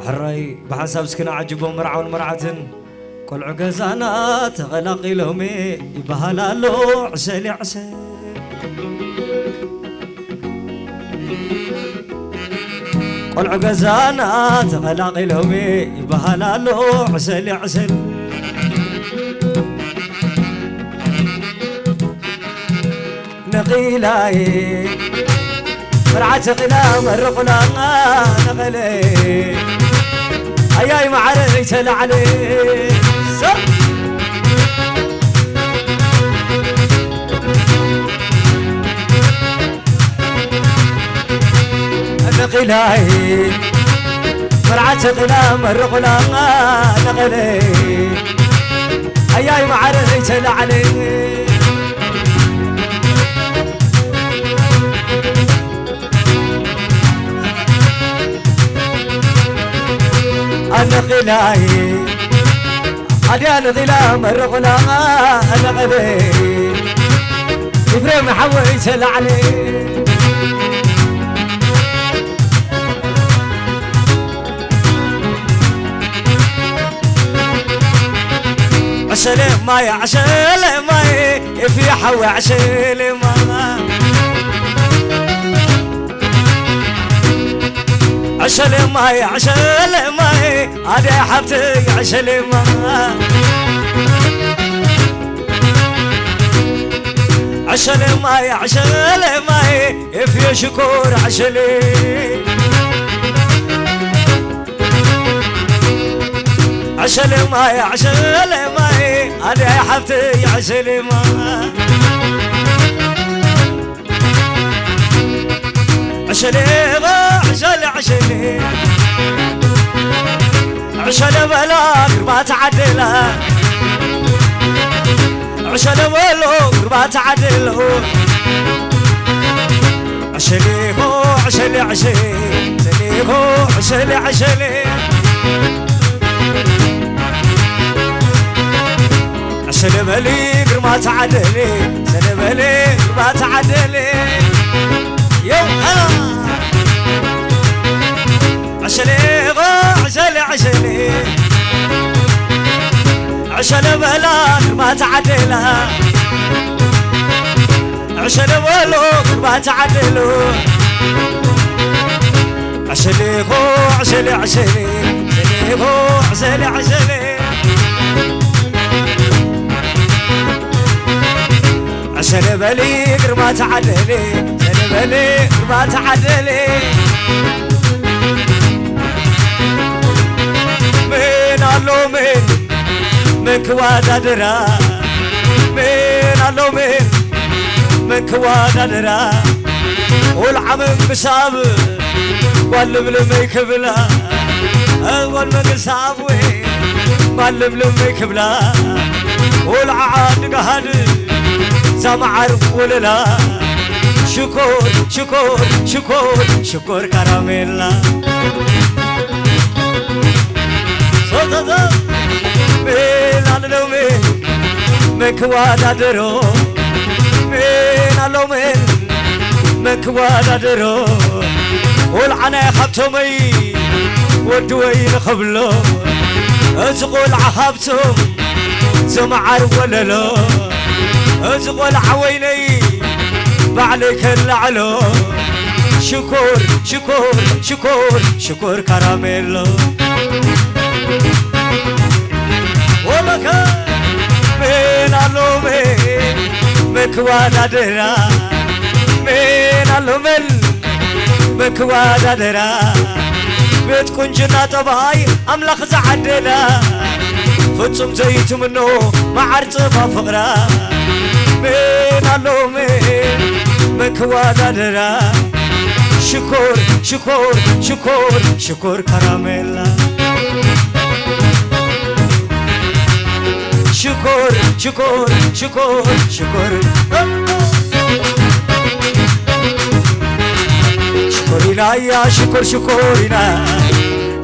حراي بحسب سكنا عجبهم مرعون مرعتن كل عجزانا تغلقي لهم يبهلالو عسلي عسل كل عجزانا تغلقي لهم يبهلالو عسلي عسل نقيلاي مرعت غلا مرقنا نغلي اياي معري تلعلي نقيلاي مرعت غلا مرقنا نغلي اياي معري تلعلي أنا غلاي أنا غلا مرغلا أنا غبي إبراهيم حويت العلي عسلي ماي عسلي ماي في حوي عسلي ماي عسلي ماي عسلي ماي هذا حبتي عسلي ماي عسلي ماي عسلي ماي في شكور عسلي عسلي ماي عسلي ماي هذا حبتي عسلي ماي عسلي عسلي عسلي عسلي بلاك ما تعدله عسلي بلاك ما تعدله عسلي هو عسلي عسلي هو عسلي عسلي عسلي بلاك ما تعدله عسلي بلاك ما تعدله يوم أنا عسلي عسلي عسلي عسلي بلاك ما تعدله عسلي بلاك ما تعدله عسلي هو عسلي عسلي هو عسلي عسلي عسلي بلاك ما تعدله بلي ما تعدلي من علو من كوادرا من علو من كوادرا والعمم بساب والبلم يكبلا والمقساب والبلم يكبلا والعاد قهد سمعرف وللا شكور شكور شكور شكور كراميلا صوتا مين علو من كوادرو مين علو من كوادرو والعنا خبتمي ودوين خبلو ازقول عخبتم سمعر وللو ازقول عويني بعلك العلو شكور شكور شكور شكور كراميلو ومكان من علو من كوادرا من علو من كوادرا بيت كنجنا طباي أملخ زعدنا فتصم زيت منو ما عرطفا فقرا من علو من كوادرا شكور شكور شكور شكور كراميلا شكور شكور شكور شكور شكورنا يا شكور شكورنا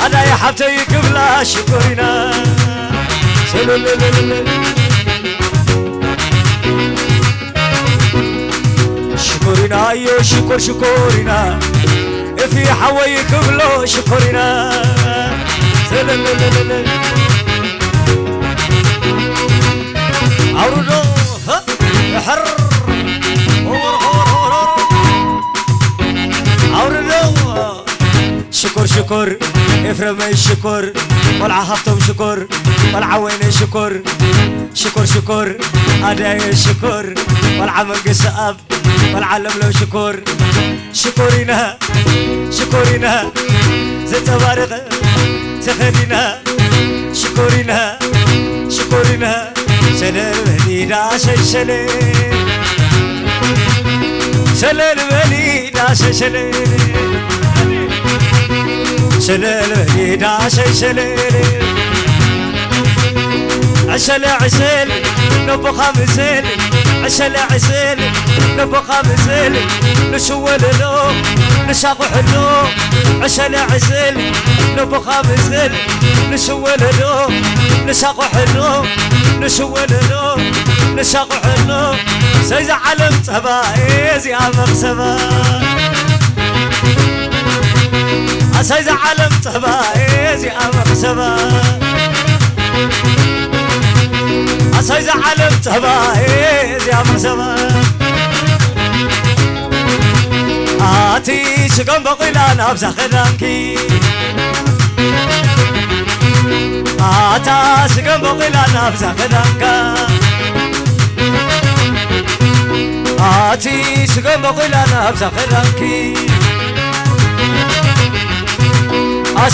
أنا يا حبتي قبلا شكورنا شكورنا يا شكور شكورنا في حوي قبلا شكورنا عورو حر عورو شكر شكر افرمي شكر والعهبتم شكر والعوين شكر شكر شكر أداي شكر والعمق سأب والعلم لو شكر شكرنا شكرنا زت بارق تخدينا شكرنا شكرنا سلام بنينا شلل سلام بنينا شلل سلل بنينا شلل عسل عسل نبو خمسل عسل عسل نبو خمسل نشول له نشاق حلو عسل عسل نبو خمسل نشول له نشاق حلو نشول له نشاق حلو سيز علم تبايز يا مقسمة سيز علم تبايز يا مقسمة سيز علم تبايز يا مقسمة آتي شكم بقيلان أبزا خدانكي آتا شكم بقيلان أبزا خدانكا آتي شكم بقيلان أبزا خدانكي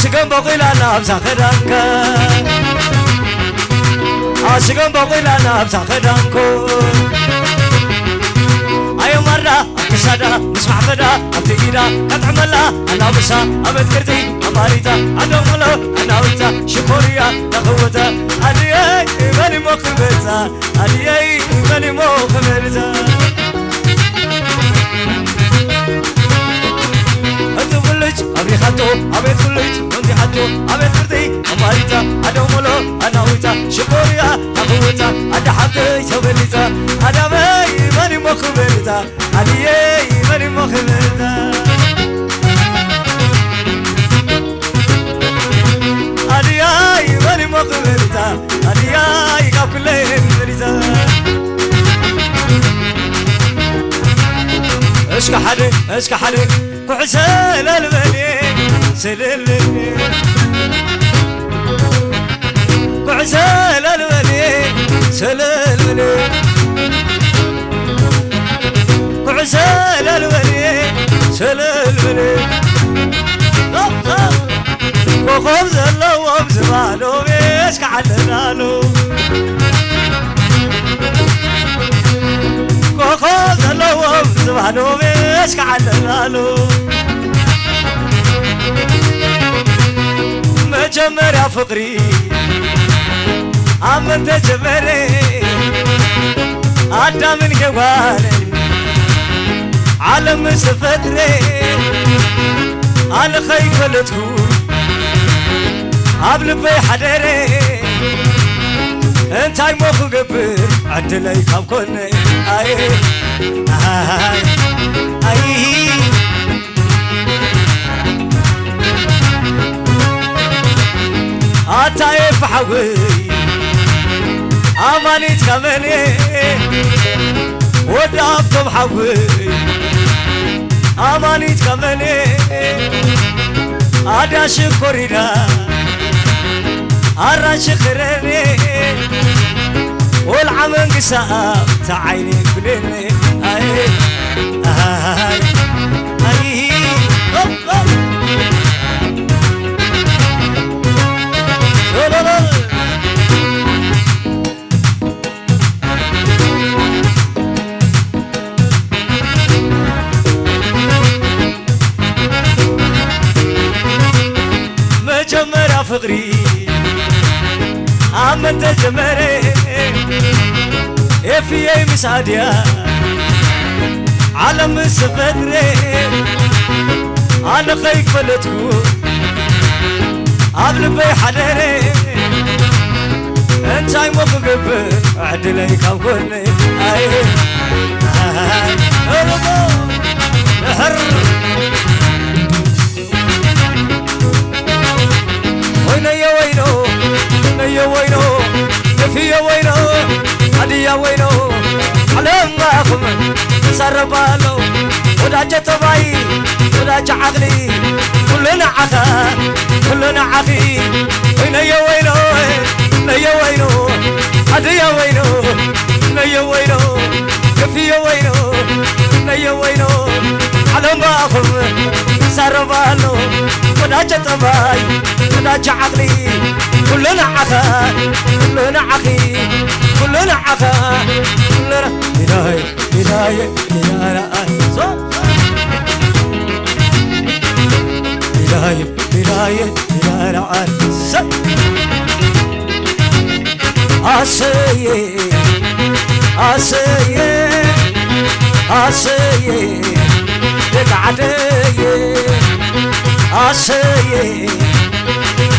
شكم بقيلان أبزا خدانكا شكم بقيلان أبزا خدانكو أيو مرة أكسادا نسمع فدا أبتقيدا كتعملا أنا بسا أبد كرتي أماريتا أنا ملو أنا ويتا شكوريا نخوتا أديي ماني مخبرتا أديي ماني مخبرتا أنتو فلج أبي خاتو أبي فلج أنتي حاتو أبي كرتي أماريتا أنا ملو أنا ويتا شكوريا نخوتا أدا حبتي شبليتا أدا ماني مخبرتا أديي ماني مخبرتا أديي ماني مخبرتا أديي قاب كلين مريتا اشكا حدي كعسل البني سللني كعسل البني سللني عسل الولي سللني وخبز اللوم زمانو بيسك علنالو وخبز اللوم زمانو بيسك علنالو مجمر يا فقري عم انت جمري عدا من جوالي عالم سفتري على خيك فلتكو قبل بي حدري انتاي موخو قبر عدلي كم كوني اي اي اي عطاي فحوي اماني تكمني ودعبتم حوي اماني تكمني عدا شكرنا عرش خرني والعمن قساء تعيني كلني اي اي اي مجمر فقري عم انت جمري في مسعديا عالم سفدري انا خيك فلتكو قبل بي حدري انتاي مقبل عدلي كم كوني اي اي ارمو نهر وين يا هدية وينو هدية وينو على ما أخم سربالو وداجة طبعي وداجة عقلي كلنا عخا كلنا عخي نيا وينو نيا وينو هدية وينو نيا وينو كفية وينو نيا وينو على ما أخم سربالو وداجة طبعي وداجة عقلي كلنا عخا كلنا عخي كلنا عخا كلنا إلهي إلهي إلهي إلهي إلهي إلهي آسيه آسيه آسيه يقعديه آسيه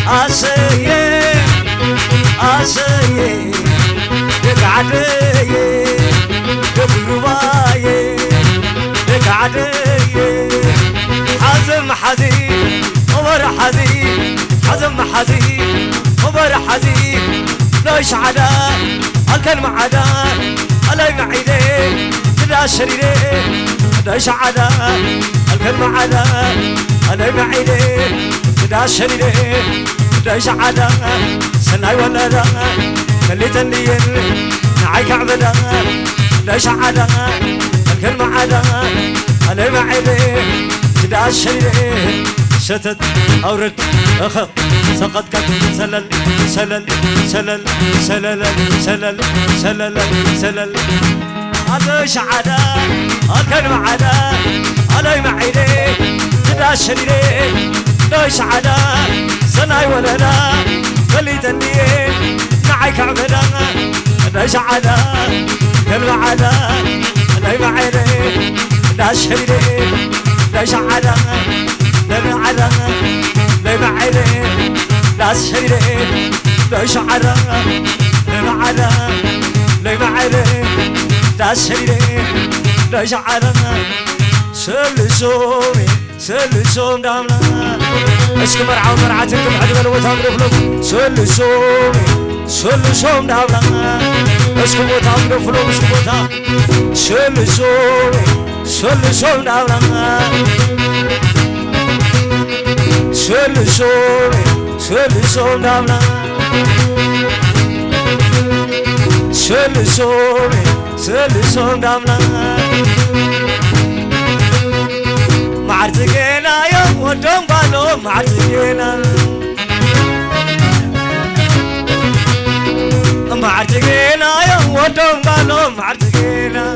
آسيه آسيه يقعديه يقربايه يقعديه حزم حزين عمر حزين حزم حزين عمر حزين ليش عدا الكلمة عدا علي معيدي تدا شريدي ليش عدا الكلمة عدا علي معيدي تدا شريدي ليش عدا سناي ولا لا خليت الليل نعيك عبدا ليش عدا الكلمة عدا علي معيدي تدا شريدي شتت أورد أخذ سقط كت سلل سلل سلل سلل سلل سلل سلل عطش عدا الكلمة عدا علي معيدي تدا شريدي ليش عدا سناي ولا لا خليت الليل نعيك عبدا ليش عدا كلمة عدا علي معيدي تدا شريدي ليش عدا لما عدا لما عدا لا شيري ليش عدا لما عدا لما عدا لا شيري ليش عدا سلسومي سلسوم دامنا اسكم مرعى مرعاتكم حد وتام رفلو سلسومي سلسوم دامنا اسكم وتام رفلو اسكم وتام سلسومي سلسوم دامنا solution damna solution damna معرتكينا يوم ودوم بالو معرتكينا معرتكينا يوم ودوم بالو معرتكينا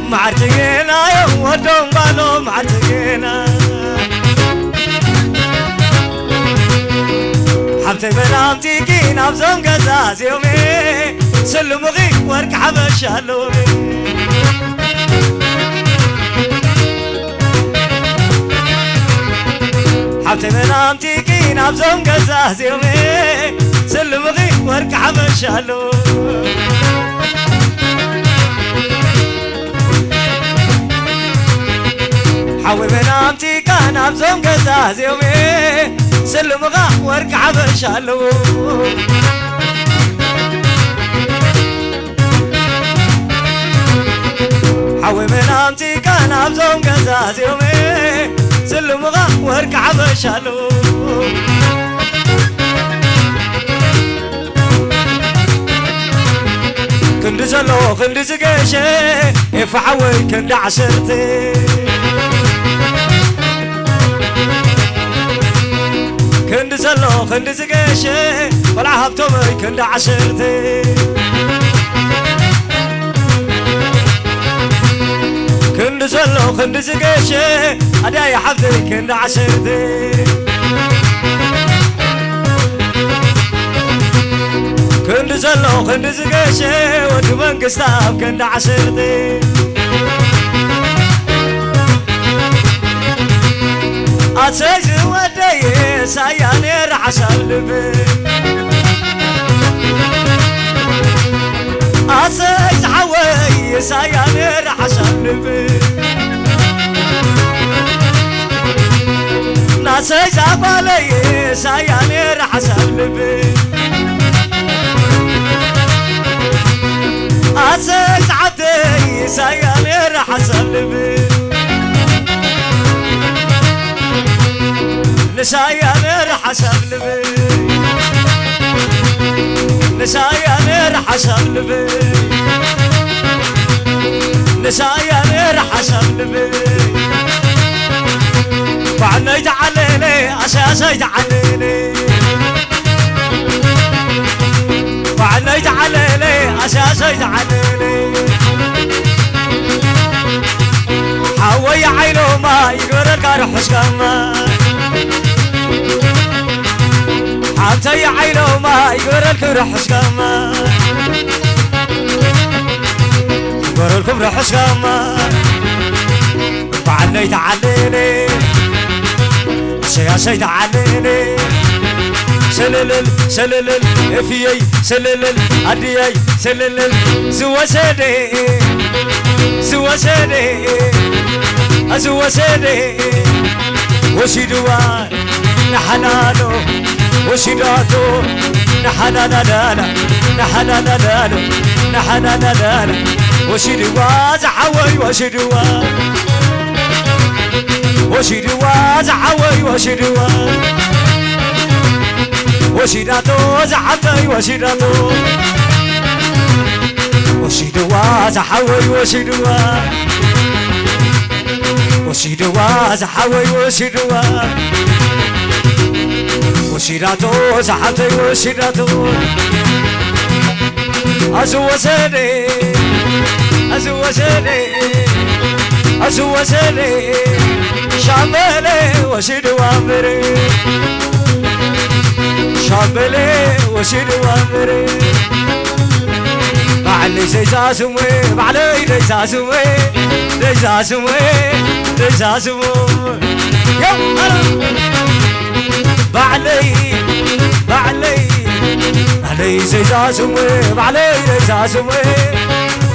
معرتكينا يوم ودوم بالو معرتكينا حبتي بنامتي كين أبزم قزاز يومي سلمغي ورك حبش هلومي حبتي بنامتي كين أبزم قزاز يومي سلمغي ورك حبش هلومي حوي بنامتي كان أبزم قزاز يومي سلمغا ورك عبشالو حوي بنامتي كان أبزم قزاز يومي سلمغا ورك عبشالو كند زلو كند زقاشي يفحوي كند عشرتي كند زلو كند زقاشي ولا هبتومي كند عشرتي كند زلو كند زقاشي أداي حفظي كند عشرتي كند زلو كند زقاشي ودو منقستاب كند عشرتي أتسج ودي ساياني رحشال لبي أتسج حوي ساياني رحشال لبي أسيج أقالي ساياني رح أسلبي أسيج عدي ساياني رح أسلبي نساياني رح أسلبي نساياني رح أسلبي نساياني رح أسلبي بعدنا يتعليني أساسا يتعليني بعدنا يتعليني أساسا يتعليني حوي عينو ما يقول الكار حسكما حتى عينو ما يقول الكار حسكما يقول لكم حسكما بعدنا يتعليني سياسي تعليني سللل سللل افيي سللل اديي سللل سواسدي سواسدي ازواسدي وشيدوا نحنانو وشيداتو نحنانانا نحنانانا نحنانانا وشيدوا زحوي وشيدوا وشيدوا زحوي وشيدوا وشيداتو زحتي وشيداتو وشيدوا زحوي وشيدوا وشيدوا زحوي وشيدوا وشيداتو زحتي وشيداتو أزوسني أزوسني أزوسني شاملي وشيد وامري شاملي وشيد وامري بعلي زيزاسمي بعلي زيزاسمي زيزاسمي زيزاسمي يا هلا بعلي بعلي بعلي زيزاسمي بعلي زيزاسمي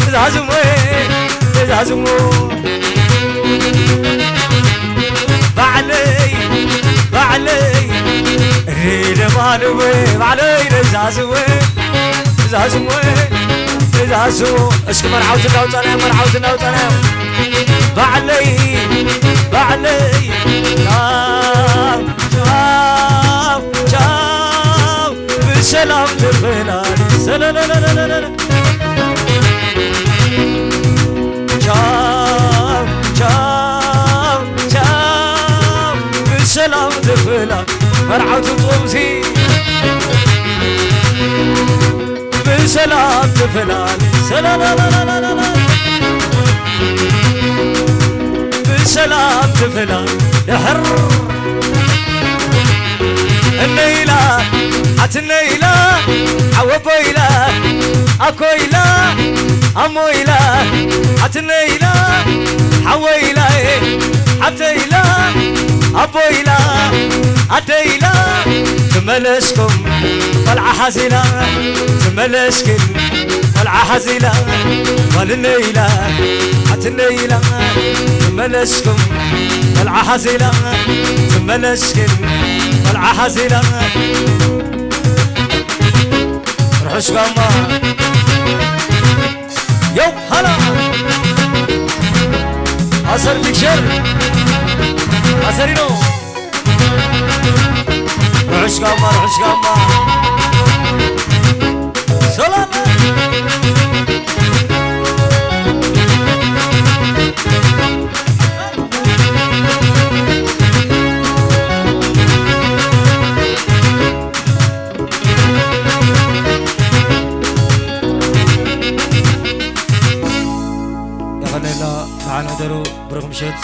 زيزاسمي زيزاسمي بعلي بعلي ريد مالوي بعلي رزازوي رزازوي رزازو اشك مرعوتنا وطنا مرعوتنا وطنا بعلي بعلي جاو جاو جاو بالسلام للبلاد سلا لا لا لا لا جاو جاو سلام دفلا مرعوت طومسي بسلام دفلا سلام لا لا لا لا لا بسلام دفلا يحر النيلة حت النيلة عوبيلة أكويلة أمويلة حت النيلة حويلة حتيلة أبويلا أديلا تملسكم والعحزيلا تملسكم والعحزيلا والنيلا حتنيلا تملسكم والعحزيلا تملسكم والعحزيلا رحش قاما يو هلا أصر بكشر أسرينو رعش قمر رعش قمر سلام يا غنيلا معنا درو برغم شد